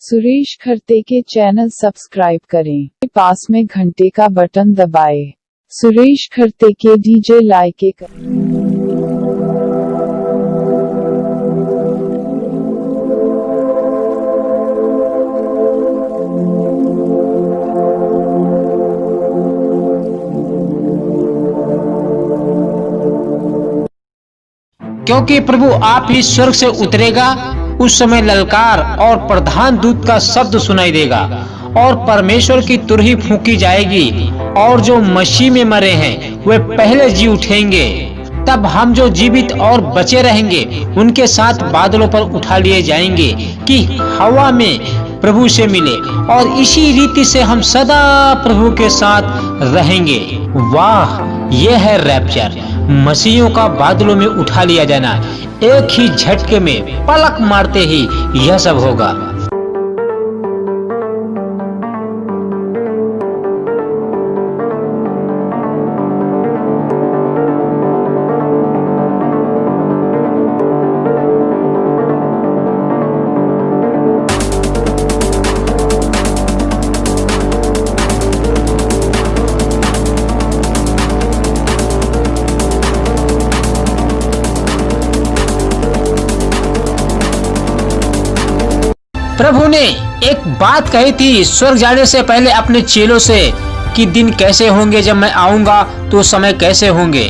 सुरेश खरते के channel subscribe करें, पास में घंटे का बटन दबाएं। सुरेश खरते के डीजे लाइक क्योंकि प्रभु आप ही स्वर्ग से उतरेगा, उस समय ललकार और प्रधान दूत का शब्द सुनाई देगा और परमेश्वर की तुरही फूंकी जाएगी और जो मसीह में मरे हैं वे पहले जी उठेंगे। तब हम जो जीवित और बचे रहेंगे उनके साथ बादलों पर उठा लिए जाएंगे कि हवा में प्रभु से मिले और इसी रीति से हम सदा प्रभु के साथ रहेंगे। वाह, यह है रैप्चर, मसीहों का बादलों में उठा लिया जाना। एक ही झटके में पलक मारते ही यह सब होगा। प्रभु ने एक बात कही थी स्वर्ग जाने से पहले अपने चेलों से कि दिन कैसे होंगे जब मैं आऊंगा तो समय कैसे होंगे।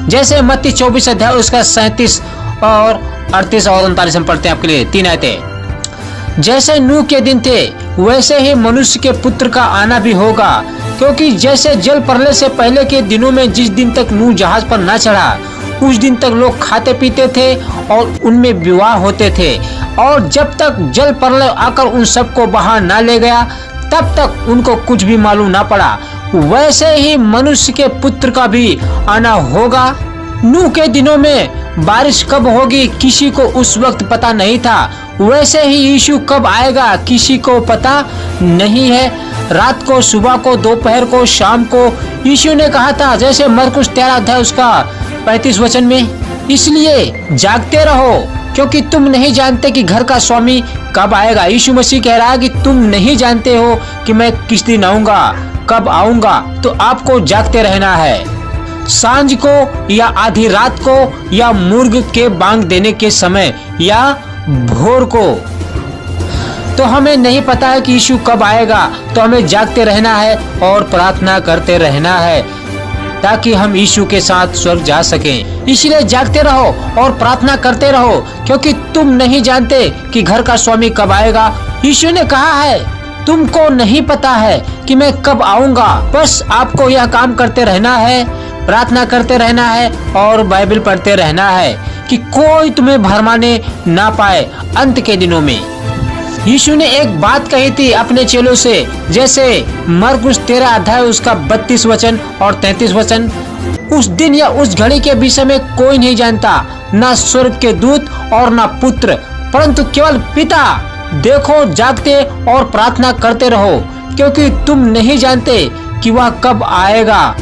जैसे मत्ती 24 अध्याय उसका 37 और 38 और 39 में पढ़ते हैं आपके लिए 3 आयतें। जैसे नूह के दिन थे वैसे ही मनुष्य के पुत्र का आना भी होगा, क्योंकि जैसे जल प्रलय से पहले के दिनों में जिस दिन तक नूह जहाज पर न चढ़ा उस दिन तक लोग खाते पीते थे और उनमें विवाह होते थे, और जब तक जल प्रलय आकर उन सबको बहा ना ले गया तब तक उनको कुछ भी मालूम ना पड़ा। वैसे ही मनुष्य के पुत्र का भी आना होगा। नूह के दिनों में बारिश कब होगी किसी को उस वक्त पता नहीं था, वैसे ही यीशु कब आएगा किसी को पता नहीं है। रात को, सुबह को, दोपहर को, शाम को यीशु ने कहा था, जैसे मरकुस 13 अध्याय उसका 35 वचन में, इसलिए जागते रहो क्योंकि तुम नहीं जानते कि घर का स्वामी कब आएगा। यीशु मसीह कह रहा है कि तुम नहीं जानते हो कि मैं किस दिन आऊंगा, कब आऊंगा, तो आपको जागते रहना है। सांझ को या आधी रात को या मुर्ग के बांग देने के समय या भोर को, तो हमें नहीं पता है कि यीशु कब आएगा, तो हमें जागते रहना है और प्रार्थना करते रहना है ताकि हम यीशु के साथ स्वर्ग जा सकें। इसलिए जागते रहो और प्रार्थना करते रहो क्योंकि तुम नहीं जानते कि घर का स्वामी कब आएगा। यीशु ने कहा है तुमको नहीं पता है कि मैं कब आऊंगा, बस आपको यह काम करते रहना है, प्रार्थना करते रहना है और बाइबल पढ़ते रहना है कि कोई तुम्हें भरमाने ना पाए अंत के दिनों में। यीशु ने एक बात कही थी अपने चेलों से, जैसे मरकुस 13 अध्याय उसका 32 वचन और 33 वचन, उस दिन या उस घड़ी के विषय में कोई नहीं जानता, ना स्वर्ग के दूत और ना पुत्र, परंतु केवल पिता। देखो, जागते और प्रार्थना करते रहो क्योंकि तुम नहीं जानते कि वह कब आएगा।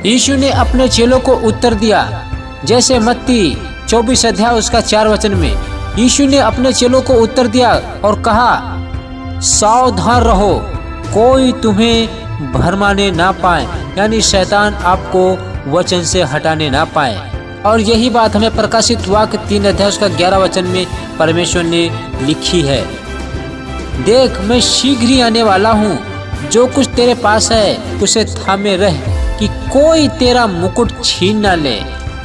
यीशु ने अपने चेलों को उत्तर दिया, जैसे मत्ती 24 अध्याय उसका 4 वचन में यीशु ने अपने चेलों को उत्तर दिया और कहा, सावधान रहो, कोई तुम्हें भरमाने ना पाए, यानी शैतान आपको वचन से हटाने ना पाए। और यही बात हमें प्रकाशित वाक्य 3 अध्याय उसका 11 वचन में परमेश्वर ने लिखी है, देख मैं शीघ्र ही आने वाला हूँ, जो कुछ तेरे पास है उसे थामे रह कि कोई तेरा मुकुट छीन ना ले,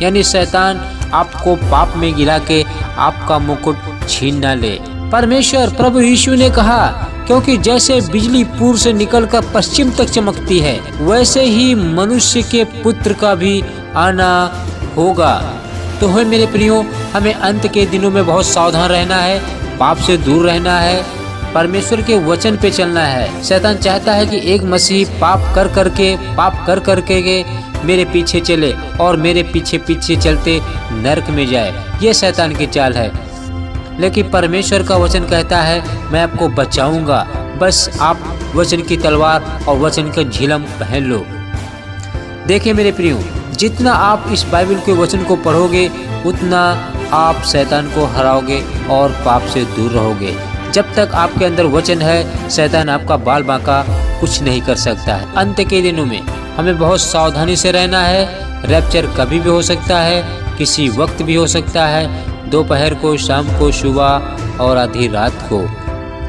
यानी शैतान आपको पाप में गिरा के आपका मुकुट छीन ना ले। परमेश्वर प्रभु यीशु ने कहा, क्योंकि जैसे बिजली पूर्व से निकलकर पश्चिम तक चमकती है वैसे ही मनुष्य के पुत्र का भी आना होगा। तो है मेरे प्रियो, हमें अंत के दिनों में बहुत सावधान रहना है, पाप से दूर रहना है, परमेश्वर के वचन पे चलना है। शैतान चाहता है कि एक मसीह पाप कर करके मेरे पीछे चले और मेरे पीछे पीछे चलते नरक में जाए। ये शैतान की चाल है, लेकिन परमेश्वर का वचन कहता है मैं आपको बचाऊंगा, बस आप वचन की तलवार और वचन का झिलम पहन लो। देखिए मेरे प्रियो, जितना आप इस बाइबल के वचन को पढ़ोगे उतना आप शैतान को हराओगे और पाप से दूर रहोगे। जब तक आपके अंदर वचन है, शैतान आपका बाल बांका कुछ नहीं कर सकता है। अंत के दिनों में हमें बहुत सावधानी से रहना है। रैप्चर कभी भी हो सकता है, किसी वक्त भी हो सकता है, दोपहर को, शाम को, सुबह और आधी रात को।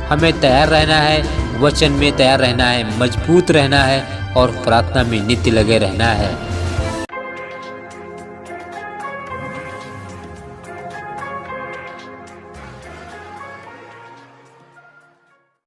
हमें तैयार रहना है, वचन में तैयार रहना है, मजबूत रहना है और प्रार्थना में नित्य लगे रहना है।